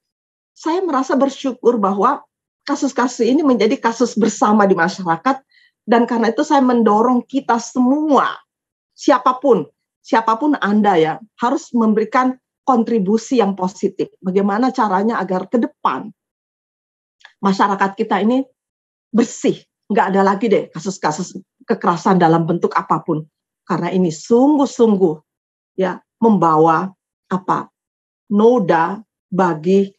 saya merasa bersyukur bahwa kasus-kasus ini menjadi kasus bersama di masyarakat, dan karena itu saya mendorong kita semua, siapapun Anda ya, harus memberikan kontribusi yang positif. Bagaimana caranya agar ke depan masyarakat kita ini bersih, nggak ada lagi deh kasus-kasus kekerasan dalam bentuk apapun. Karena ini sungguh-sungguh ya membawa noda bagi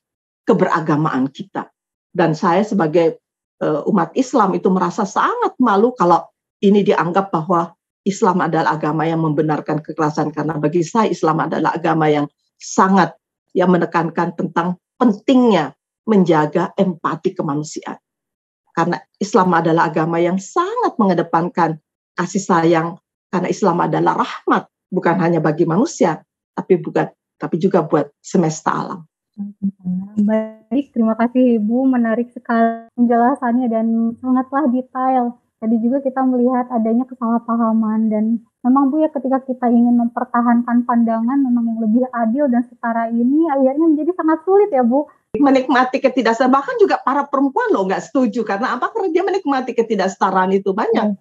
keberagamaan kita. Dan saya sebagai umat Islam itu merasa sangat malu kalau ini dianggap bahwa Islam adalah agama yang membenarkan kekerasan, karena bagi saya Islam adalah agama yang sangat yang menekankan tentang pentingnya menjaga empati kemanusiaan. Karena Islam adalah agama yang sangat mengedepankan kasih sayang, karena Islam adalah rahmat bukan hanya bagi manusia, tapi juga buat semesta alam. Baik, terima kasih Ibu, menarik sekali penjelasannya dan sangatlah detail. Tadi juga kita melihat adanya kesalahpahaman dan memang Bu ya, ketika kita ingin mempertahankan pandangan memang yang lebih adil dan setara ini akhirnya menjadi sangat sulit ya Bu. Menikmati ketidaksetaraan, bahkan juga para perempuan loh nggak setuju, karena apa? Karena dia menikmati ketidaksetaraan itu banyak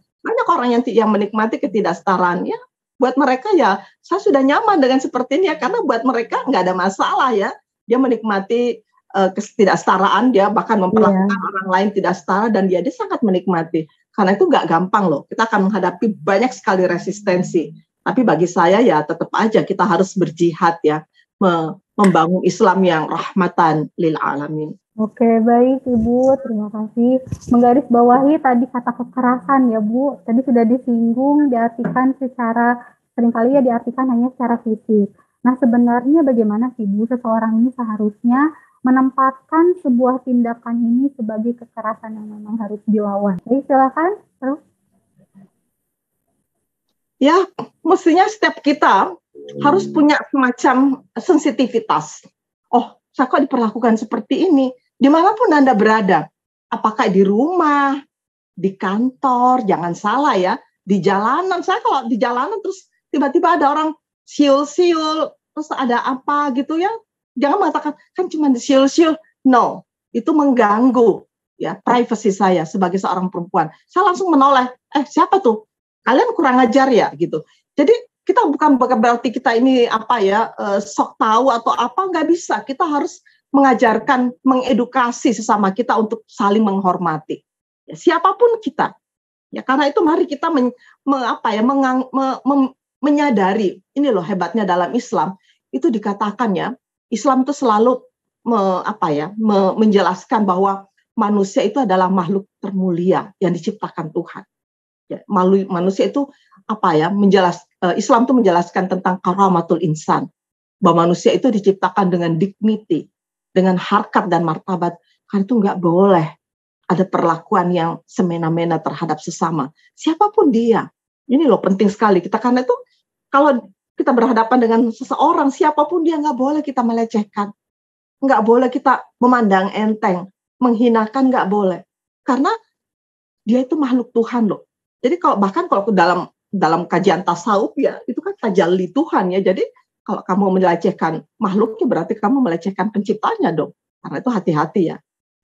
orang yang menikmati ketidaksetaraan ya. Buat mereka ya, saya sudah nyaman dengan seperti ini ya, karena buat mereka nggak ada masalah ya. Dia menikmati ketidaksetaraan, dia bahkan memperlakukan orang lain tidak setara, dan dia sangat menikmati. Karena itu nggak gampang loh, kita akan menghadapi banyak sekali resistensi. Tapi bagi saya ya tetap aja kita harus berjihad ya, membangun Islam yang rahmatan lil alamin. Oke, baik Ibu, terima kasih. Menggarisbawahi tadi kata kekerasan ya Bu, tadi sudah disinggung, diartikan seringkali ya diartikan hanya secara fisik. Nah sebenarnya bagaimana sih Bu seseorang ini seharusnya menempatkan sebuah tindakan ini sebagai kekerasan yang memang harus dilawan? Jadi silakan. Terus. Ya, mestinya setiap kita harus punya semacam sensitivitas. Oh, saya kok diperlakukan seperti ini? Dimanapun Anda berada, apakah di rumah, di kantor, jangan salah ya, di jalanan. Saya kalau di jalanan terus tiba-tiba ada orang siul-siul, terus ada apa gitu ya, jangan mengatakan kan cuma siul-siul. No, itu mengganggu ya privasi saya sebagai seorang perempuan. Saya langsung menoleh. Siapa tuh? Kalian kurang ajar ya gitu. Jadi kita bukan berarti kita ini apa ya sok tahu atau apa, nggak bisa. Kita harus mengajarkan, mengedukasi sesama kita untuk saling menghormati. Ya, siapapun kita. Ya karena itu mari kita menyadari. Ini loh hebatnya dalam Islam. Itu dikatakan ya, Islam itu selalu menjelaskan bahwa manusia itu adalah makhluk termulia yang diciptakan Tuhan. Ya, manusia itu Islam itu menjelaskan tentang karamatul insan, bahwa manusia itu diciptakan dengan dignity, dengan harkat dan martabat. Karena itu nggak boleh ada perlakuan yang semena-mena terhadap sesama, siapapun dia. Ini loh penting sekali kita, karena itu kalau kita berhadapan dengan seseorang, siapapun dia, nggak boleh kita melecehkan, nggak boleh kita memandang enteng, menghinakan, nggak boleh, karena dia itu makhluk Tuhan loh. Jadi kalau dalam kajian tasawuf ya, itu kan tajalli Tuhan ya. Jadi kalau kamu melecehkan makhluknya, berarti kamu melecehkan penciptanya dong. Karena itu hati-hati ya.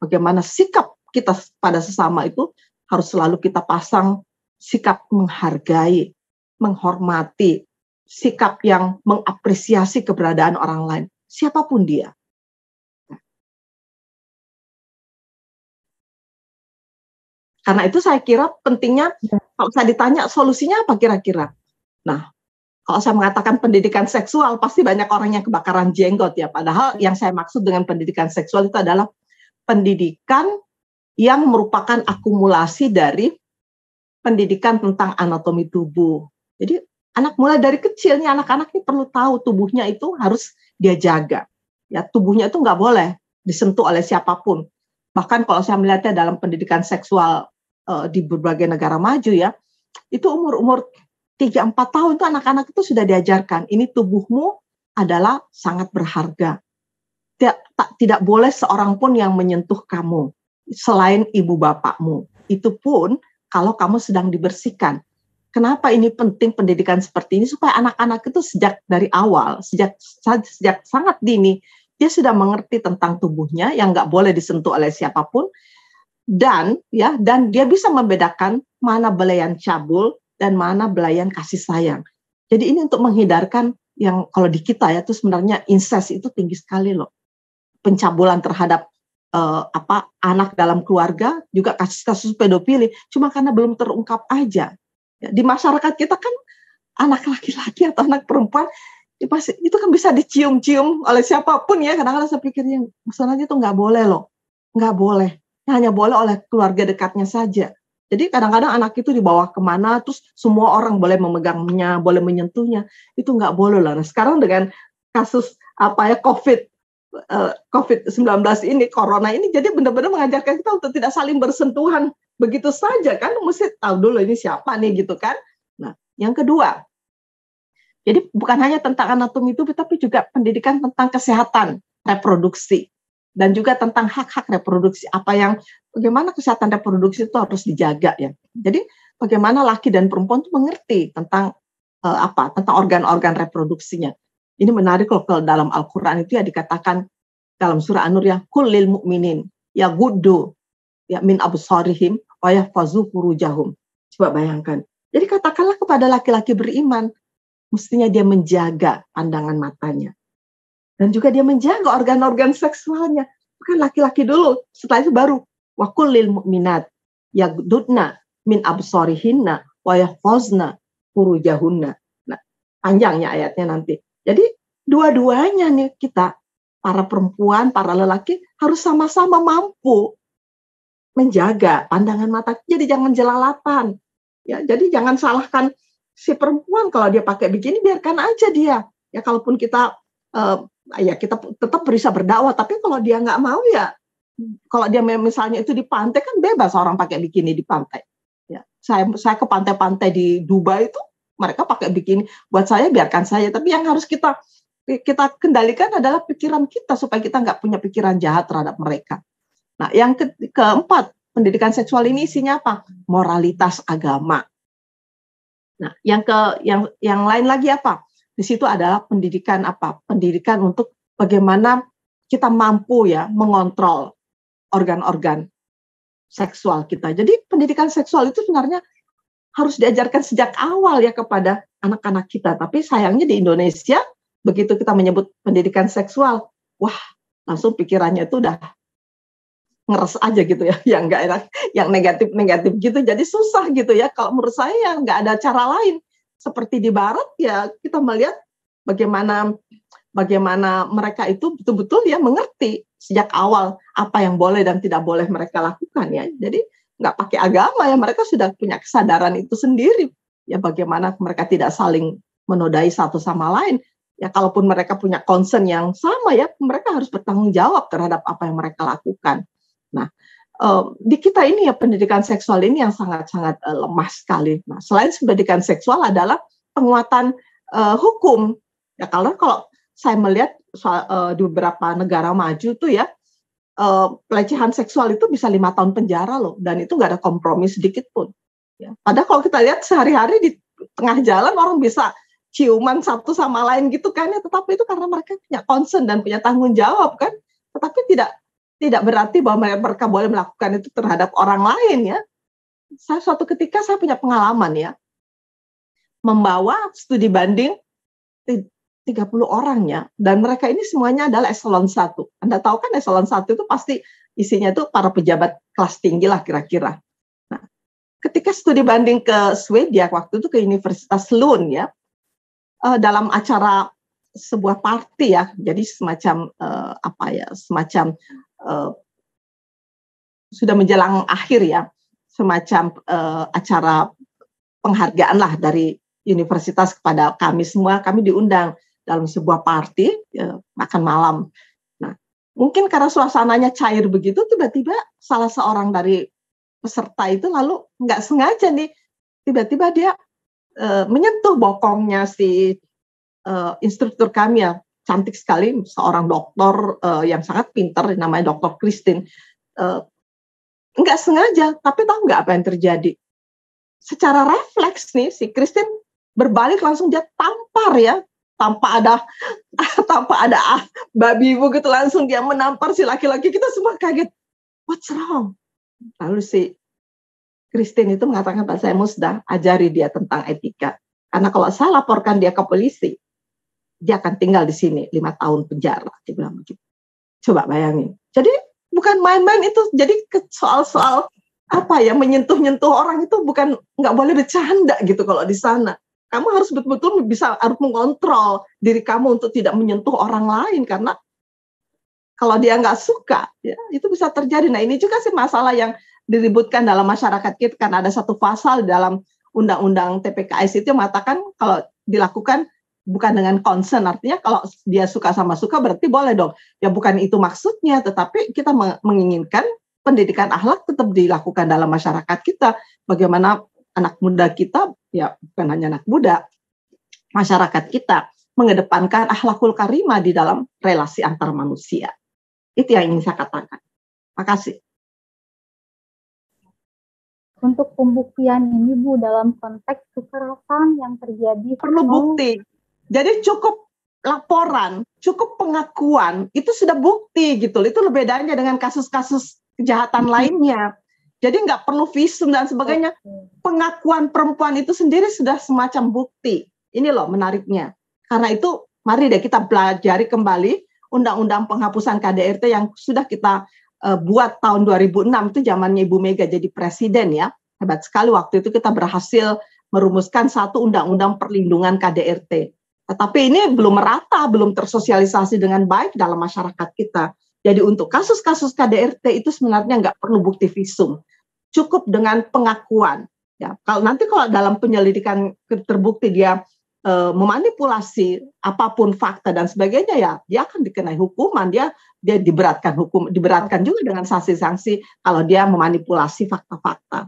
Bagaimana sikap kita pada sesama itu harus selalu kita pasang sikap menghargai, menghormati, sikap yang mengapresiasi keberadaan orang lain, siapapun dia. Karena itu saya kira pentingnya, kalau saya ditanya solusinya apa kira-kira. Nah, kalau saya mengatakan pendidikan seksual, pasti banyak orang yang kebakaran jenggot ya. Padahal yang saya maksud dengan pendidikan seksual itu adalah pendidikan yang merupakan akumulasi dari pendidikan tentang anatomi tubuh. Jadi anak mulai dari kecilnya, anak-anak ini perlu tahu tubuhnya itu harus dia jaga. Ya, tubuhnya itu nggak boleh disentuh oleh siapapun. Bahkan kalau saya melihatnya dalam pendidikan seksual di berbagai negara maju ya, itu umur 3-4 tahun itu anak-anak itu sudah diajarkan, ini tubuhmu adalah sangat berharga. Tidak boleh seorang pun yang menyentuh kamu selain ibu bapakmu. Itu pun kalau kamu sedang dibersihkan. Kenapa ini penting pendidikan seperti ini? Supaya anak-anak itu sejak dari awal, sejak sangat dini, dia sudah mengerti tentang tubuhnya yang nggak boleh disentuh oleh siapapun, dan dia bisa membedakan mana belayan cabul dan mana belayan kasih sayang. Jadi ini untuk menghindarkan yang kalau di kita ya itu sebenarnya incest itu tinggi sekali loh. Pencabulan terhadap anak dalam keluarga, juga kasus-kasus pedofili, cuma karena belum terungkap aja. Ya, di masyarakat kita kan anak laki-laki atau anak perempuan itu kan bisa dicium-cium oleh siapapun ya. Kadang-kadang saya pikirnya masalahnya itu nggak boleh loh, nggak boleh. Hanya boleh oleh keluarga dekatnya saja. Jadi kadang-kadang anak itu dibawa kemana, terus semua orang boleh memegangnya, boleh menyentuhnya, itu nggak boleh lah. Nah, sekarang dengan kasus COVID-19 ini, corona ini, jadi benar-benar mengajarkan kita untuk tidak saling bersentuhan begitu saja kan, mesti tahu dulu ini siapa nih gitu kan. Nah, yang kedua, jadi bukan hanya tentang anatomi itu, tapi juga pendidikan tentang kesehatan reproduksi dan juga tentang hak-hak reproduksi. Bagaimana kesehatan reproduksi itu harus dijaga ya. Jadi bagaimana laki dan perempuan itu mengerti tentang tentang organ-organ reproduksinya. Ini menarik kalau dalam Al-Quran itu ya dikatakan dalam surah An-Nur ya kullil mu'minin ya guddu ya min absarihim wa yahfazu furujahum. Coba bayangkan. Jadi katakanlah kepada laki-laki beriman, mestinya dia menjaga pandangan matanya. Dan juga dia menjaga organ-organ seksualnya. Bukan laki-laki dulu, setelah itu baru wa kullil mu'minat yaghdudna min absarihinna wa yahfazna furujahunna. Nah, panjangnya ayatnya nanti. Jadi dua-duanya nih kita, para perempuan, para lelaki harus sama-sama mampu menjaga pandangan mata. Jadi jangan jelalatan. Ya, jadi jangan salahkan si perempuan kalau dia pakai bikini, biarkan aja dia. Ya kalaupun kita kita tetap bisa berdakwah, tapi kalau dia nggak mau ya, kalau dia misalnya itu di pantai kan bebas orang pakai bikini di pantai. Ya, saya ke pantai-pantai di Dubai itu mereka pakai bikini. Buat saya biarkan saya, tapi yang harus kita kendalikan adalah pikiran kita supaya kita nggak punya pikiran jahat terhadap mereka. Nah, yang keempat, pendidikan seksual ini isinya apa? Moralitas agama. Nah, yang lain lagi apa? Di situ adalah pendidikan apa? Pendidikan untuk bagaimana kita mampu ya mengontrol organ-organ seksual kita. Jadi pendidikan seksual itu sebenarnya harus diajarkan sejak awal ya kepada anak-anak kita. Tapi sayangnya di Indonesia begitu kita menyebut pendidikan seksual, wah langsung pikirannya itu udah ngeres aja gitu ya, yang nggak enak, yang negatif gitu. Jadi susah gitu ya. Kalau menurut saya nggak ada cara lain. Seperti di Barat ya kita melihat bagaimana mereka itu betul-betul ya mengerti sejak awal apa yang boleh dan tidak boleh mereka lakukan ya. Jadi nggak pakai agama ya, mereka sudah punya kesadaran itu sendiri ya, bagaimana mereka tidak saling menodai satu sama lain ya. Kalaupun mereka punya concern yang sama ya, mereka harus bertanggung jawab terhadap apa yang mereka lakukan. Nah, di kita ini ya pendidikan seksual ini yang sangat-sangat lemah sekali. Nah, selain pendidikan seksual adalah penguatan hukum ya. Kalau saya melihat di beberapa negara maju tuh ya, pelecehan seksual itu bisa 5 tahun penjara loh, dan itu nggak ada kompromi sedikit pun. Ya. Padahal kalau kita lihat sehari-hari di tengah jalan orang bisa ciuman satu sama lain gitu kan ya, tetapi itu karena mereka punya concern dan punya tanggung jawab kan. Tetapi tidak berarti bahwa mereka boleh melakukan itu terhadap orang lain ya. Suatu ketika saya punya pengalaman ya, membawa studi banding 30 orang ya, dan mereka ini semuanya adalah eselon 1. Anda tahu kan eselon 1 itu pasti isinya itu para pejabat kelas tinggi lah kira-kira. Nah, ketika studi banding ke Swedia, waktu itu ke Universitas Lund ya, dalam acara sebuah party ya, jadi semacam sudah menjelang akhir ya, semacam acara penghargaan lah dari universitas kepada kami semua. Kami diundang dalam sebuah party makan malam. Nah, mungkin karena suasananya cair begitu, tiba-tiba salah seorang dari peserta itu lalu nggak sengaja nih, tiba-tiba dia menyentuh bokongnya si instruktur kami ya, cantik sekali, seorang dokter yang sangat pintar, namanya Dr. Christine. Nggak sengaja, tapi tahu nggak apa yang terjadi? Secara refleks nih, si Christine berbalik langsung dia tampar ya, tanpa ada babi ibu gitu, langsung dia menampar si laki-laki. Kita semua kaget, what's wrong? Lalu si Christine itu mengatakan, Pak, saya sudah ajari dia tentang etika. Karena kalau saya laporkan dia ke polisi, dia akan tinggal di sini 5 tahun penjara. Dia bilang begitu. Coba bayangin. Jadi bukan main-main itu. Jadi soal-soal apa ya, menyentuh-nyentuh orang itu bukan, nggak boleh bercanda gitu kalau di sana. kamu harus betul-betul harus mengontrol diri kamu untuk tidak menyentuh orang lain, karena kalau dia nggak suka, ya, itu bisa terjadi. Nah, ini juga sih masalah yang diributkan dalam masyarakat kita, karena ada satu pasal dalam Undang-Undang TPKS itu yang mengatakan kalau dilakukan bukan dengan concern, artinya kalau dia suka sama suka berarti boleh dong. Ya bukan itu maksudnya, tetapi kita menginginkan pendidikan akhlak tetap dilakukan dalam masyarakat kita. Bagaimana anak muda kita, ya bukan hanya anak muda, masyarakat kita mengedepankan akhlakul karimah di dalam relasi antar manusia. Itu yang ingin saya katakan. Makasih. Untuk pembuktian ini Bu, dalam konteks kekerasan yang terjadi perlu bukti. Jadi cukup laporan, cukup pengakuan, itu sudah bukti gitu. Itu bedanya dengan kasus-kasus kejahatan lainnya. Jadi nggak perlu visum dan sebagainya. Pengakuan perempuan itu sendiri sudah semacam bukti. Ini loh menariknya. Karena itu mari deh kita pelajari kembali Undang-Undang Penghapusan KDRT yang sudah kita buat tahun 2006, itu zamannya Ibu Mega jadi presiden ya. Hebat sekali, waktu itu kita berhasil merumuskan satu undang-undang perlindungan KDRT. Tetapi ini belum merata, belum tersosialisasi dengan baik dalam masyarakat kita. Jadi untuk kasus-kasus KDRT itu sebenarnya nggak perlu bukti visum. Cukup dengan pengakuan. Ya, kalau dalam penyelidikan terbukti dia memanipulasi apapun fakta dan sebagainya, ya dia akan dikenai hukuman, dia diberatkan juga dengan sanksi-sanksi kalau dia memanipulasi fakta-fakta.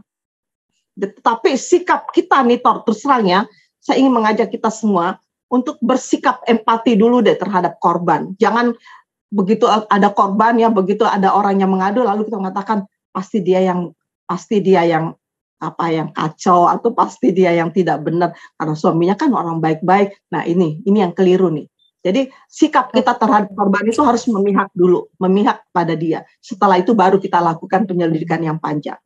Tetapi sikap kita nih terus terang ya, saya ingin mengajak kita semua untuk bersikap empati dulu deh terhadap korban. Jangan begitu ada korban ya, begitu ada orang yang mengadu lalu kita mengatakan pasti dia yang kacau atau pasti dia yang tidak benar karena suaminya kan orang baik-baik. Nah, ini yang keliru nih. Jadi sikap kita terhadap korban itu harus memihak dulu, memihak pada dia. Setelah itu baru kita lakukan penyelidikan yang panjang.